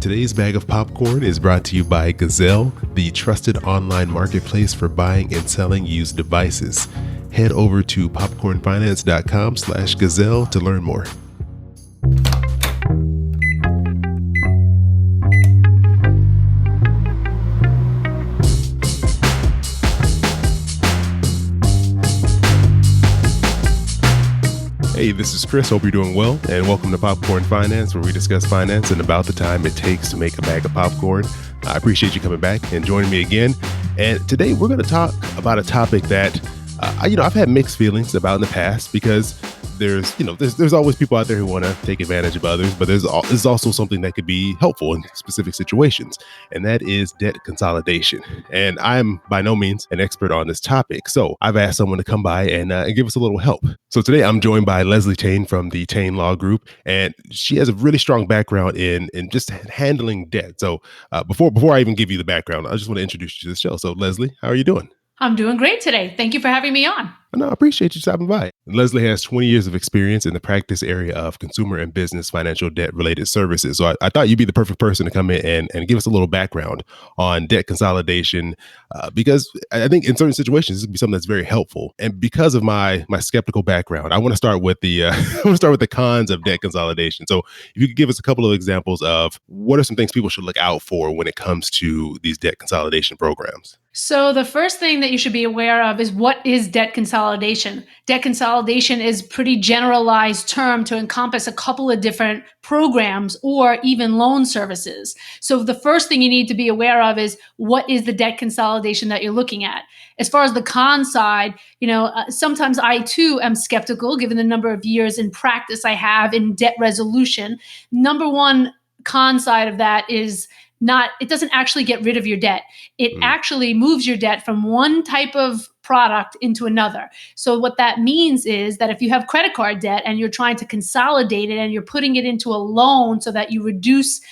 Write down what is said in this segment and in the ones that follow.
Today's bag of popcorn is brought to you by Gazelle, the trusted online marketplace for buying and selling used devices. Head over to popcornfinance.com/Gazelle to learn more. Hey, this is Chris. Hope you're doing well, and welcome to Popcorn Finance, where we discuss finance in about the time it takes to make a bag of popcorn. I appreciate you coming back and joining me again. And today we're going to talk about a topic that, I've had mixed feelings about in the past because there's always people out there who want to take advantage of others, but there's also something that could be helpful in specific situations, and that is debt consolidation. And I'm by no means an expert on this topic, so I've asked someone to come by and give us a little help. So today I'm joined by Leslie Tayne from the Tayne Law Group, and she has a really strong background in just handling debt. So before I even give you the background, I just want to introduce you to the show. So Leslie, how are you doing? I'm doing great today. Thank you for having me on. No, I appreciate you stopping by. Leslie has 20 years of experience in the practice area of consumer and business financial debt related services. So I thought you'd be the perfect person to come in and give us a little background on debt consolidation, because I think in certain situations, this would be something that's very helpful. And because of my skeptical background, I want to start with the cons of debt consolidation. So if you could give us a couple of examples of what are some things people should look out for when it comes to these debt consolidation programs. So the first thing that you should be aware of is what is debt consolidation. Debt consolidation is a pretty generalized term to encompass a couple of different programs or even loan services. So the first thing you need to be aware of is what is the debt consolidation that you're looking at. As far as the con side, sometimes I too am skeptical given the number of years in practice I have in debt resolution. Number one con side of that is it doesn't actually get rid of your debt. It actually moves your debt from one type of product into another. So what that means is that if you have credit card debt and you're trying to consolidate it and you're putting it into a loan so that you reduce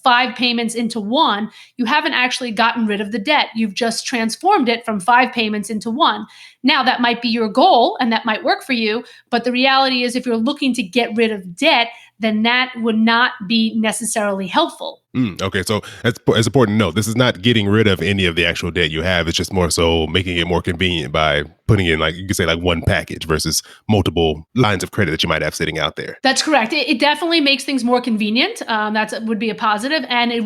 5 payments into one, you haven't actually gotten rid of the debt. You've just transformed it from 5 payments into one. Now, that might be your goal and that might work for you, but the reality is if you're looking to get rid of debt, then that would not be necessarily helpful. Okay, so it's important to know this is not getting rid of any of the actual debt you have. It's just more so making it more convenient by putting in, like you could say, like one package versus multiple lines of credit that you might have sitting out there. That's correct. It definitely makes things more convenient. That would be a positive, and it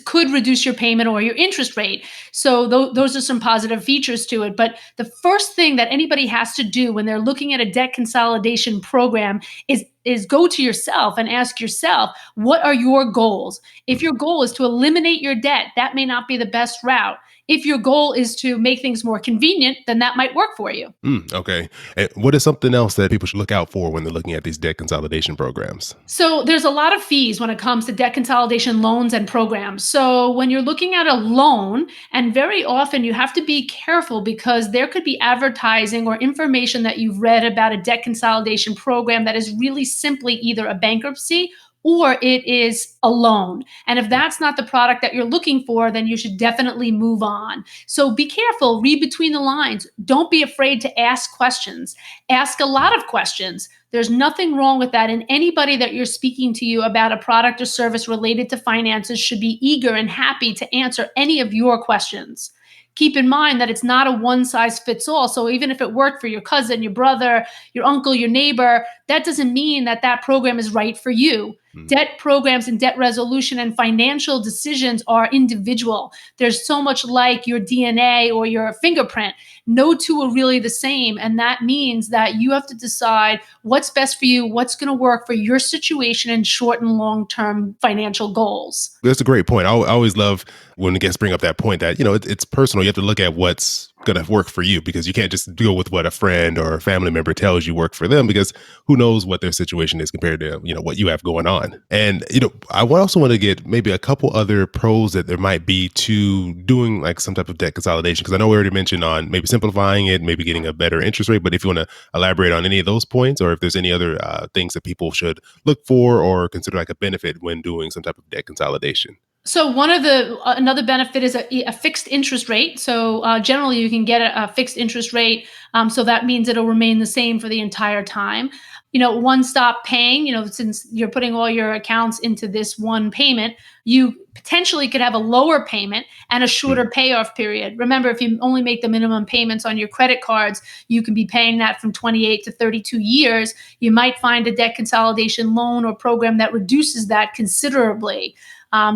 could reduce your payment or your interest rate. So those are some positive features to it. But the first thing that anybody has to do when they're looking at a debt consolidation program is go to yourself and ask yourself, what are your goals? If your goal is to eliminate your debt, that may not be the best route. If your goal is to make things more convenient, then that might work for you. Okay. And what is something else that people should look out for when they're looking at these debt consolidation programs? So there's a lot of fees when it comes to debt consolidation loans and programs. So when you're looking at a loan, and very often you have to be careful because there could be advertising or information that you've read about a debt consolidation program that is really simply either a bankruptcy or it is a loan. And if that's not the product that you're looking for, then you should definitely move on. So be careful, read between the lines. Don't be afraid to ask questions. Ask a lot of questions. There's nothing wrong with that. And anybody that you're speaking to you about a product or service related to finances should be eager and happy to answer any of your questions. Keep in mind that it's not a one size fits all. So even if it worked for your cousin, your brother, your uncle, your neighbor, that doesn't mean that that program is right for you. Debt programs and debt resolution and financial decisions are individual. There's so much like your DNA or your fingerprint. No two are really the same. And that means that you have to decide what's best for you, what's going to work for your situation and short and long-term financial goals. That's a great point. I always love when the guests bring up that point that, it's personal. You have to look at what's going to work for you because you can't just go with what a friend or a family member tells you work for them because who knows what their situation is compared to, what you have going on. And, I also want to get maybe a couple other pros that there might be to doing like some type of debt consolidation. Because I know we already mentioned on maybe simplifying it, maybe getting a better interest rate. But if you want to elaborate on any of those points or if there's any other things that people should look for or consider like a benefit when doing some type of debt consolidation. So another benefit is a fixed interest rate. So generally you can get a fixed interest rate So that means it'll remain the same for the entire time. One stop paying, since you're putting all your accounts into this one payment, you potentially could have a lower payment and a Mm. shorter payoff period. Remember, if you only make the minimum payments on your credit cards, you can be paying that from 28 to 32 years. You might find a debt consolidation loan or program that reduces that considerably.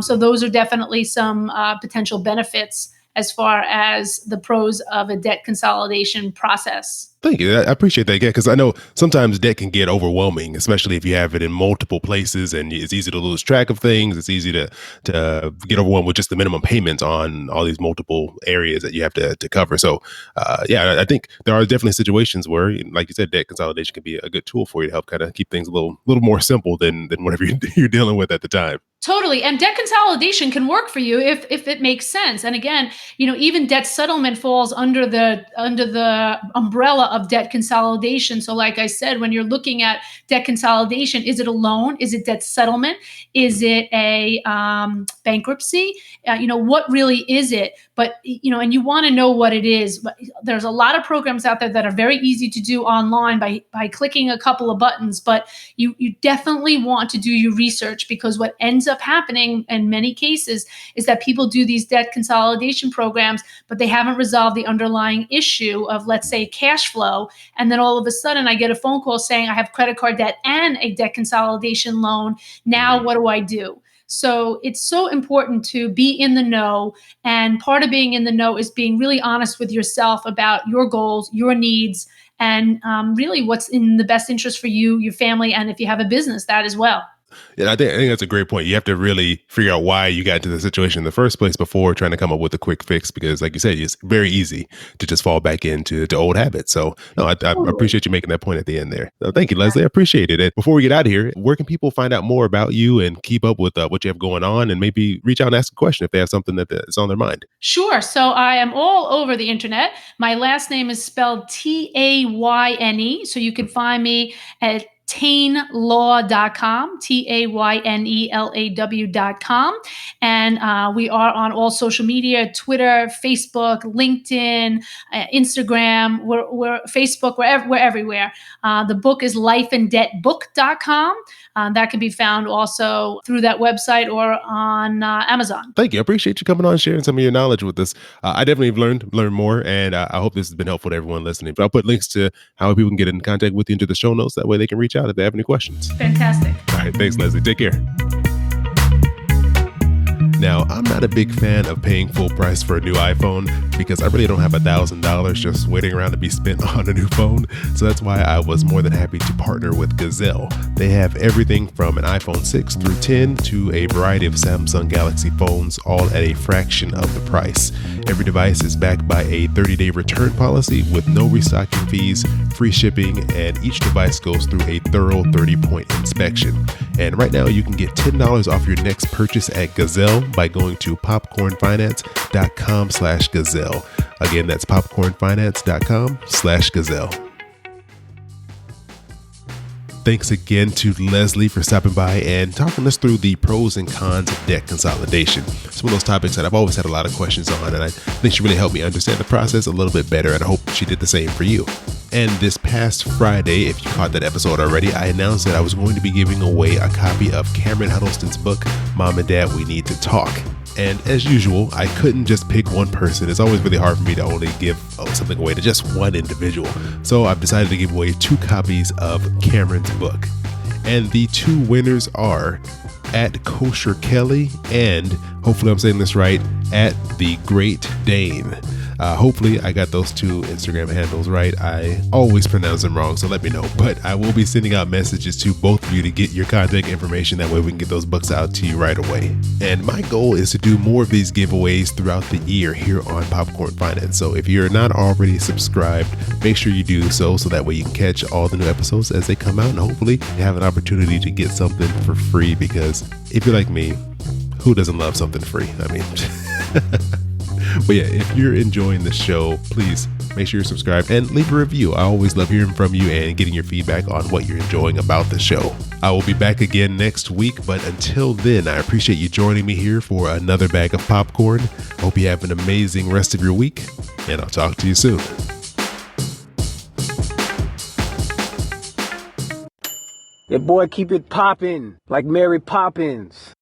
So those are definitely some potential benefits as far as the pros of a debt consolidation process. Thank you. I appreciate that again because I know sometimes debt can get overwhelming, especially if you have it in multiple places, and it's easy to lose track of things. It's easy to get overwhelmed with just the minimum payments on all these multiple areas that you have to cover. So, yeah, I think there are definitely situations where, like you said, debt consolidation can be a good tool for you to help kind of keep things a little more simple than whatever you're dealing with at the time. Totally. And debt consolidation can work for you if it makes sense. And again, even debt settlement falls under the umbrella of debt consolidation. So like I said, when you're looking at debt consolidation, is it a loan? Is it debt settlement? Is it a bankruptcy? What really is it? But and you want to know what it is. But there's a lot of programs out there that are very easy to do online by clicking a couple of buttons. But you definitely want to do your research, because what ends up happening in many cases is that people do these debt consolidation programs, but they haven't resolved the underlying issue of, let's say, cash flow. And then all of a sudden I get a phone call saying I have credit card debt and a debt consolidation loan. Now, what do I do? So it's so important to be in the know. And part of being in the know is being really honest with yourself about your goals, your needs, and really what's in the best interest for you, your family, and if you have a business, that as well. And I think that's a great point. You have to really figure out why you got into the situation in the first place before trying to come up with a quick fix, because, like you said, it's very easy to just fall back into to old habits. So, no, I Totally. appreciate you making that point at the end there. So thank you, Leslie. I appreciate it. And before we get out of here, where can people find out more about you and keep up with what you have going on, and maybe reach out and ask a question if they have something is on their mind? Sure. So I am all over the internet. My last name is spelled Tayne. So you can find me at taynelaw.com, taynelaw.com. And we are on all social media: Twitter, Facebook, LinkedIn, Instagram. We're Facebook, we're everywhere. The book is lifeanddebtbook.com. That can be found also through that website or on Amazon. Thank you. I appreciate you coming on and sharing some of your knowledge with us. I definitely have learned more, and I hope this has been helpful to everyone listening. But I'll put links to how people can get in contact with you into the show notes. That way they can reach out if they have any questions. Fantastic. All right. Thanks, Leslie. Take care. Now, I'm not a big fan of paying full price for a new iPhone because I really don't have $1,000 just waiting around to be spent on a new phone. So that's why I was more than happy to partner with Gazelle. They have everything from an iPhone 6 through 10 to a variety of Samsung Galaxy phones, all at a fraction of the price. Every device is backed by a 30-day return policy with no restocking fees, free shipping, and each device goes through a thorough 30-point inspection. And right now you can get $10 off your next purchase at Gazelle by going to popcornfinance.com/Gazelle. Again, that's popcornfinance.com/Gazelle. Thanks again to Leslie for stopping by and talking us through the pros and cons of debt consolidation. Some of those topics that I've always had a lot of questions on, and I think she really helped me understand the process a little bit better, and I hope she did the same for you. And this past Friday, if you caught that episode already, I announced that I was going to be giving away a copy of Cameron Huddleston's book, Mom and Dad, We Need to Talk. And as usual, I couldn't just pick one person. It's always really hard for me to only give something away to just one individual. So I've decided to give away 2 copies of Cameron's book. And the 2 winners are at Kosher Kelly and, hopefully I'm saying this right, at The Great Dane. Hopefully I got those 2 Instagram handles right. I always pronounce them wrong, so let me know. But I will be sending out messages to both of you to get your contact information. That way we can get those books out to you right away. And my goal is to do more of these giveaways throughout the year here on Popcorn Finance. So if you're not already subscribed, make sure you do so that way you can catch all the new episodes as they come out, and hopefully you have an opportunity to get something for free, because if you're like me, who doesn't love something free? I mean, but yeah, if you're enjoying the show, please make sure you're subscribed and leave a review. I always love hearing from you and getting your feedback on what you're enjoying about the show. I will be back again next week, but until then, I appreciate you joining me here for another bag of popcorn. Hope you have an amazing rest of your week, and I'll talk to you soon. Your boy keep it poppin' like Mary Poppins.